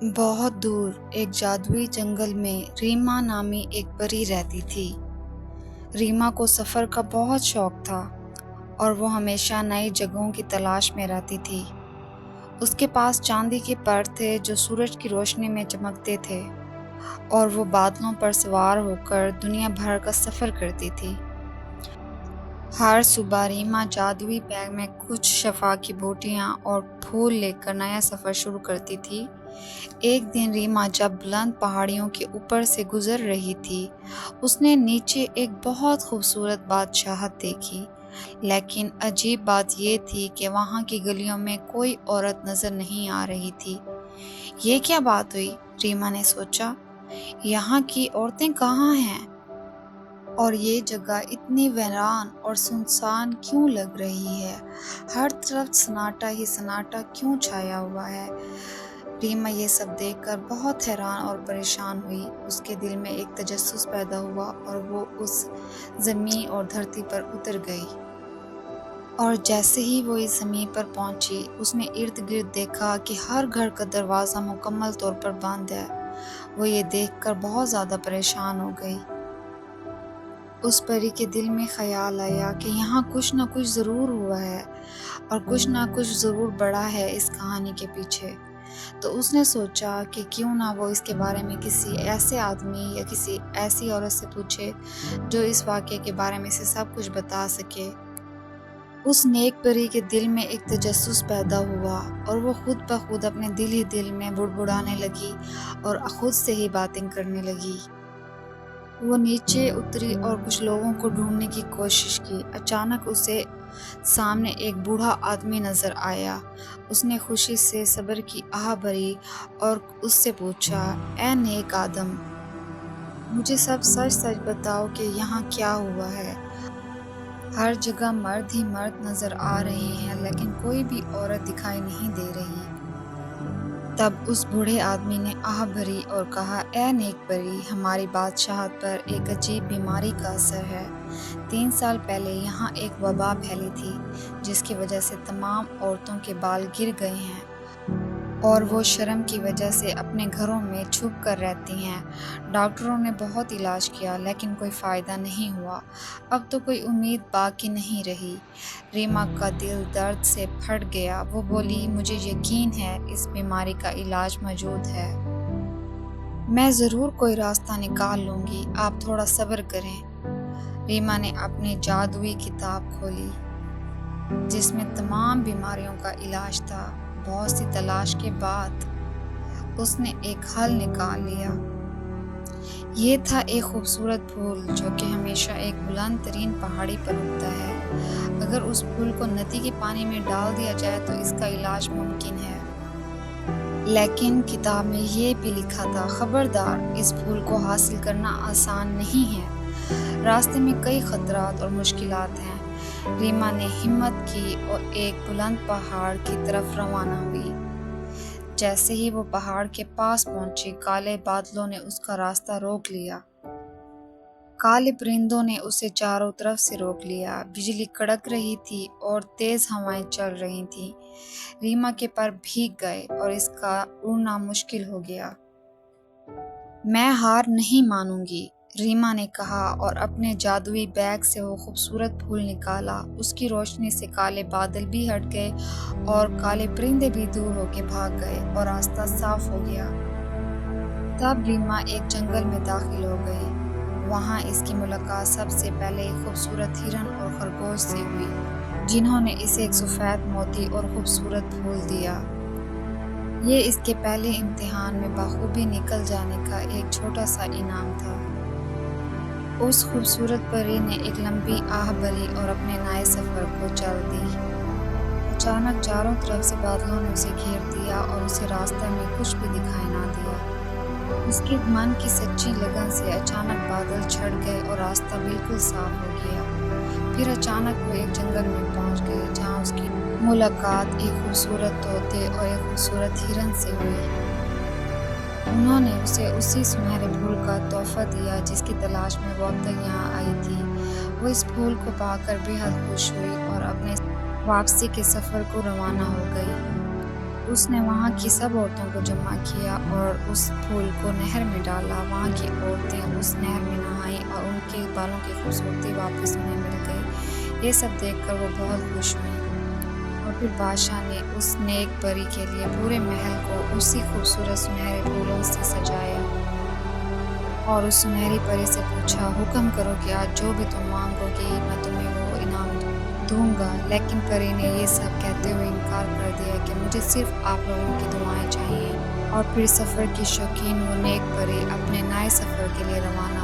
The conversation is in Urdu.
بہت دور ایک جادوئی جنگل میں ریما نامی ایک پری رہتی تھی۔ ریما کو سفر کا بہت شوق تھا اور وہ ہمیشہ نئی جگہوں کی تلاش میں رہتی تھی۔ اس کے پاس چاندی کے پر تھے جو سورج کی روشنی میں چمکتے تھے اور وہ بادلوں پر سوار ہو کر دنیا بھر کا سفر کرتی تھی۔ ہر صبح ریما جادوئی بیگ میں کچھ شفا کی بوٹیاں اور پھول لے کر نیا سفر شروع کرتی تھی۔ ایک دن ریما جب بلند پہاڑیوں کے اوپر سے گزر رہی تھی، اس نے نیچے ایک بہت خوبصورت بادشاہت دیکھی، لیکن عجیب بات یہ تھی کہ وہاں کی گلیوں میں کوئی عورت نظر نہیں آ رہی تھی۔ یہ کیا بات ہوئی؟ ریما نے سوچا، یہاں کی عورتیں کہاں ہیں؟ اور یہ جگہ اتنی ویران اور سنسان کیوں لگ رہی ہے؟ ہر طرف سناٹا ہی سناٹا کیوں چھایا ہوا ہے؟ ریما یہ سب دیکھ کر بہت حیران اور پریشان ہوئی۔ اس کے دل میں ایک تجسس پیدا ہوا اور وہ اس زمین اور دھرتی پر اتر گئی۔ اور جیسے ہی وہ اس زمین پر پہنچی، اس نے ارد گرد دیکھا کہ ہر گھر کا دروازہ مکمل طور پر بند ہے۔ وہ یہ دیکھ کر بہت زیادہ پریشان ہو گئی۔ اس پری کے دل میں خیال آیا کہ یہاں کچھ نہ کچھ ضرور ہوا ہے اور کچھ نہ کچھ ضرور بڑا ہے اس کہانی کے پیچھے۔ تو اس نے سوچا کہ کیوں نہ وہ اس کے بارے میں کسی ایسے آدمی یا کسی ایسی عورت سے پوچھے جو اس واقعے کے بارے میں سے سب کچھ بتا سکے۔ اس نیک پری کے دل میں ایک تجسس پیدا ہوا اور وہ خود بخود اپنے دل ہی دل میں بڑبڑانے لگی اور خود سے ہی باتیں کرنے لگی۔ وہ نیچے اتری اور کچھ لوگوں کو ڈھونڈنے کی کوشش کی۔ اچانک اسے سامنے ایک بوڑھا آدمی نظر آیا۔ اس نے خوشی سے صبر کی آہ بھری اور اس سے پوچھا، اے نیک آدم، مجھے سب سچ سچ بتاؤ کہ یہاں کیا ہوا ہے؟ ہر جگہ مرد ہی مرد نظر آ رہے ہیں لیکن کوئی بھی عورت دکھائی نہیں دے رہی۔ تب اس بوڑھے آدمی نے آہ بھری اور کہا، اے نیک پری، ہماری بادشاہت پر ایک عجیب بیماری کا اثر ہے۔ 3 سال پہلے یہاں ایک وبا پھیلی تھی جس کی وجہ سے تمام عورتوں کے بال گر گئے ہیں اور وہ شرم کی وجہ سے اپنے گھروں میں چھپ کر رہتی ہیں۔ ڈاکٹروں نے بہت علاج کیا لیکن کوئی فائدہ نہیں ہوا۔ اب تو کوئی امید باقی نہیں رہی۔ ریما کا دل درد سے پھٹ گیا۔ وہ بولی، مجھے یقین ہے اس بیماری کا علاج موجود ہے۔ میں ضرور کوئی راستہ نکال لوں گی، آپ تھوڑا صبر کریں۔ ریما نے اپنی جادوئی کتاب کھولی جس میں تمام بیماریوں کا علاج تھا۔ بہت سی تلاش کے بعد اس نے ایک حل نکال لیا۔ یہ تھا ایک خوبصورت پھول جو کہ ہمیشہ ایک بلند ترین پہاڑی پر اگتا ہے۔ اگر اس پھول کو ندی کے پانی میں ڈال دیا جائے تو اس کا علاج ممکن ہے۔ لیکن کتاب میں یہ بھی لکھا تھا، خبردار، اس پھول کو حاصل کرنا آسان نہیں ہے، راستے میں کئی خطرات اور مشکلات ہیں۔ ریما نے ہمت کی اور ایک بلند پہاڑ کی طرف روانہ ہوئی۔ جیسے ہی وہ پہاڑ کے پاس پہنچی، کالے بادلوں نے اس کا راستہ روک لیا۔ کالے پرندوں نے اسے چاروں طرف سے روک لیا۔ بجلی کڑک رہی تھی اور تیز ہوائیں چل رہی تھیں۔ ریما کے پر بھیگ گئے اور اس کا اڑنا مشکل ہو گیا۔ میں ہار نہیں مانوں گی، ریما نے کہا اور اپنے جادوئی بیگ سے وہ خوبصورت پھول نکالا۔ اس کی روشنی سے کالے بادل بھی ہٹ گئے اور کالے پرندے بھی دور ہو کے بھاگ گئے اور راستہ صاف ہو گیا۔ تب ریما ایک جنگل میں داخل ہو گئی۔ وہاں اس کی ملاقات سب سے پہلے ایک خوبصورت ہرن اور خرگوش سے ہوئی جنہوں نے اسے ایک سفید موتی اور خوبصورت پھول دیا۔ یہ اس کے پہلے امتحان میں بخوبی نکل جانے کا ایک چھوٹا سا انعام تھا۔ اس خوبصورت پری نے ایک لمبی آہ بھری اور اپنے نئے سفر کو چل دی۔ اچانک چاروں طرف سے بادلوں نے اسے گھیر دیا اور اسے راستے میں کچھ بھی دکھائی نہ دیا۔ اس کے من کی سچی لگن سے اچانک بادل چھٹ گئے اور راستہ بالکل صاف ہو گیا۔ پھر اچانک وہ ایک جنگل میں پہنچ گئی جہاں اس کی ملاقات ایک خوبصورت طوطے اور ایک خوبصورت ہرن سے ہوئی۔ انہوں نے اسے اسی سنہرے پھول کا تحفہ دیا جس کی تلاش میں وہ اب تک یہاں آئی تھی۔ وہ اس پھول کو پا کر بے حد خوش ہوئی اور اپنے واپسی کے سفر کو روانہ ہو گئی۔ اس نے وہاں کی سب عورتوں کو جمع کیا اور اس پھول کو نہر میں ڈالا۔ وہاں کی عورتیں اس نہر میں نہائیں اور ان کے بالوں کی خوبصورتی واپس انہیں مل گئی۔ یہ سب دیکھ کر وہ بہت خوش ہوئیں اور پھر بادشاہ نے اس نیک پری کے لیے پورے محل کو اسی خوبصورت سنہرے پھولوں سے سجایا اور اس سنہری پری سے پوچھا، حکم کرو کہ آج جو بھی تم مانگو گی میں تمہیں وہ انعام دوں گا۔ لیکن پری نے یہ سب کہتے ہوئے انکار کر دیا کہ مجھے صرف آپ لوگوں کی دعائیں چاہیے۔ اور پھر سفر کی شوقین وہ نیک پری اپنے نئے سفر کے لیے روانہ